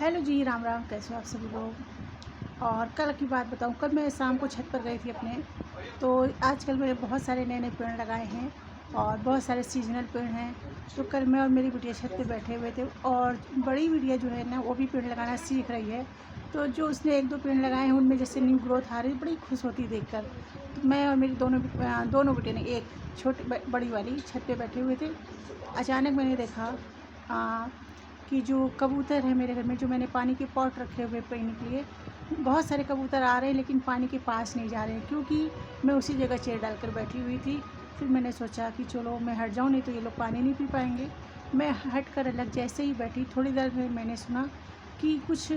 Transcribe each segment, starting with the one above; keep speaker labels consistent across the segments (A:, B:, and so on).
A: Hello जी, राम राम। कैसे हो आप सभी लोग। और कल की बात बताऊं, कल मैं शाम को छत पर गई थी अपने। तो आजकल मैंने बहुत सारे नए नए पेड़ लगाए हैं और बहुत सारे सीजनल पेड़ हैं। तो कल मैं और मेरी बिटिया छत पे बैठे हुए थे और बड़ी बिटिया जो है ना, वो भी पेड़ लगाना सीख रही है। तो जो उसने एक दो पेड़ लगाए हैं, उनमें जैसे न्यू ग्रोथ आ रही है, बड़ी खुश होती है देखकर। तो मैं और मेरी दोनों बिटिया ने, एक छोटी बड़ी वाली छत पे बैठे हुए थे। अचानक मैंने देखा कि जो कबूतर है मेरे घर में, जो मैंने पानी के पॉट रखे हुए पीने के लिए, बहुत सारे कबूतर आ रहे हैं लेकिन पानी के पास नहीं जा रहे हैं, क्योंकि मैं उसी जगह चेयर डालकर बैठी हुई थी। फिर मैंने सोचा कि चलो मैं हट जाऊँ, नहीं तो ये लोग पानी नहीं पी पाएंगे। मैं हट कर अलग जैसे ही बैठी, थोड़ी देर में मैंने सुना कि कुछ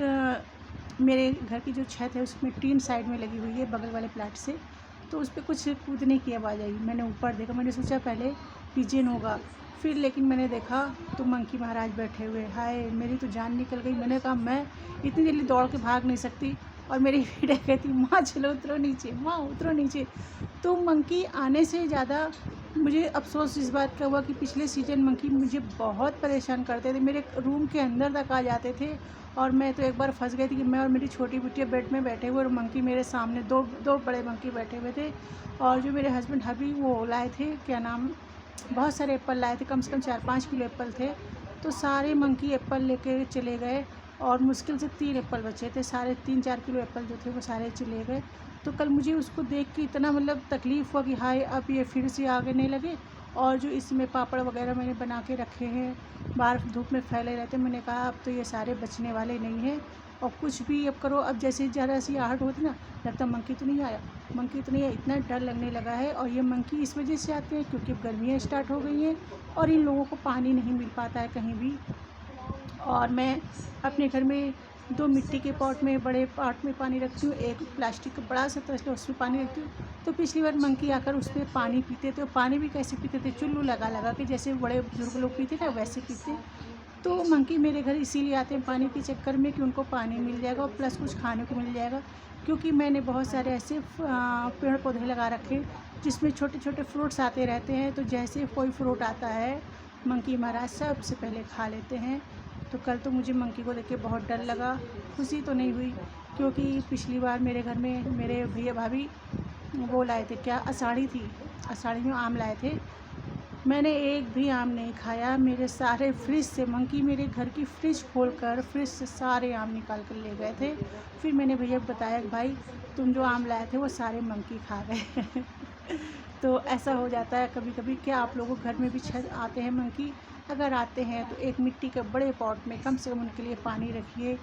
A: मेरे घर की जो छत है उसमें टीन साइड में लगी हुई है बगल वाले प्लाट से। तो उस पर कुछ कूदने की आवाज़ आई। मैंने ऊपर देखा, मैंने सोचा पहले पिजन होगा, फिर लेकिन मैंने देखा तो मंकी महाराज बैठे हुए। हाय, मेरी तो जान निकल गई। मैंने कहा मैं इतनी जल्दी दौड़ के भाग नहीं सकती। और मेरी बेटा कहती, माँ चलो उतरो नीचे, माँ उतरो नीचे। तो मंकी आने से ज़्यादा मुझे अफ़सोस इस बात का हुआ कि पिछले सीज़न मंकी मुझे बहुत परेशान करते थे, मेरे रूम के अंदर तक आ जाते थे। और मैं तो एक बार फंस गई थी कि मैं और मेरी छोटी बिटिया बेड में बैठे हुए और मंकी मेरे सामने, दो दो बड़े मंकी बैठे हुए थे। और जो मेरे हस्बैंड अभी वो लाए थे, क्या नाम, बहुत सारे एप्पल लाए थे, कम से कम 4-5 किलो एप्पल थे। तो सारे मंकी एप्पल लेके चले गए और मुश्किल से 3 एप्पल बचे थे। सारे 3-4 किलो एप्पल जो थे वो सारे चले गए। तो कल मुझे उसको देख के इतना तकलीफ़ हुआ कि हाय, अब ये फिर से आगे नहीं लगे। और जो इसमें पापड़ वगैरह मैंने बना के रखे हैं, बाहर धूप में फैले रहते, मैंने कहा अब तो ये सारे बचने वाले नहीं हैं। और कुछ भी अब करो, अब जैसे ज़रा सी आहट होती ना, लगता मंकी तो नहीं आया, मंकी तो नहीं आया, इतना डर लगने लगा है। और ये मंकी इस वजह से आते हैं क्योंकि अब गर्मियाँ स्टार्ट हो गई हैं और इन लोगों को पानी नहीं मिल पाता है कहीं भी। और मैं अपने घर में 2 मिट्टी के पॉट में, बड़े पॉट में पानी रखती हूँ, एक प्लास्टिक का बड़ा सा तसला, उसमें पानी रखती हूँ। तो पिछली बार मंकी आकर उसमें पानी पीते थे, और पानी भी कैसे पीते थे, चुल्लू लगा लगा के, जैसे बड़े बुजुर्ग लोग पीते थे वैसे पीते। तो मंकी मेरे घर इसीलिए आते हैं पानी के चक्कर में कि उनको पानी मिल जाएगा और प्लस कुछ खाने को मिल जाएगा। क्योंकि मैंने बहुत सारे ऐसे पेड़ पौधे लगा रखे हैं जिसमें छोटे छोटे फ्रूट्स आते रहते हैं। तो जैसे कोई फ्रूट आता है, मंकी महाराज सबसे पहले खा लेते हैं। तो कल तो मुझे मंकी को देख के बहुत डर लगा। खुशी तो नहीं हुई, क्योंकि पिछली बार मेरे घर में मेरे भैया भाभी वो लाए थे, क्या आषाढ़ी थी, आषाढ़ी में आम लाए थे। मैंने एक भी आम नहीं खाया। मेरे सारे फ्रिज से मंकी मेरे घर की फ्रिज खोलकर फ्रिज से सारे आम निकाल कर ले गए थे। फिर मैंने भैया को बताया कि भाई, तुम जो आम लाए थे वो सारे मंकी खा गए। तो ऐसा हो जाता है कभी कभी। क्या आप लोगों के घर में भी छत आते हैं मंकी? अगर आते हैं तो एक मिट्टी के बड़े पॉट में कम से कम उनके लिए पानी रखिए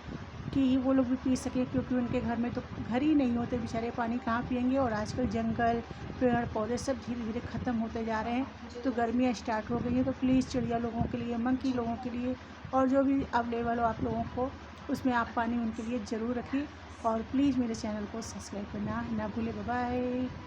A: कि वो लोग भी पी सकें, क्योंकि उनके घर में तो घर ही नहीं होते बेचारे, पानी कहाँ पिएंगे। और आजकल जंगल, पेड़ पौधे सब धीरे धीरे ख़त्म होते जा रहे हैं। तो गर्मियाँ स्टार्ट हो गई हैं। तो प्लीज़ चिड़िया लोगों के लिए, मंकी लोगों के लिए, और जो भी अवेलेबल हो आप लोगों को, उसमें आप पानी उनके लिए ज़रूर रखिए। और प्लीज़ मेरे चैनल को सब्सक्राइब करना ना भूलें। Bye bye.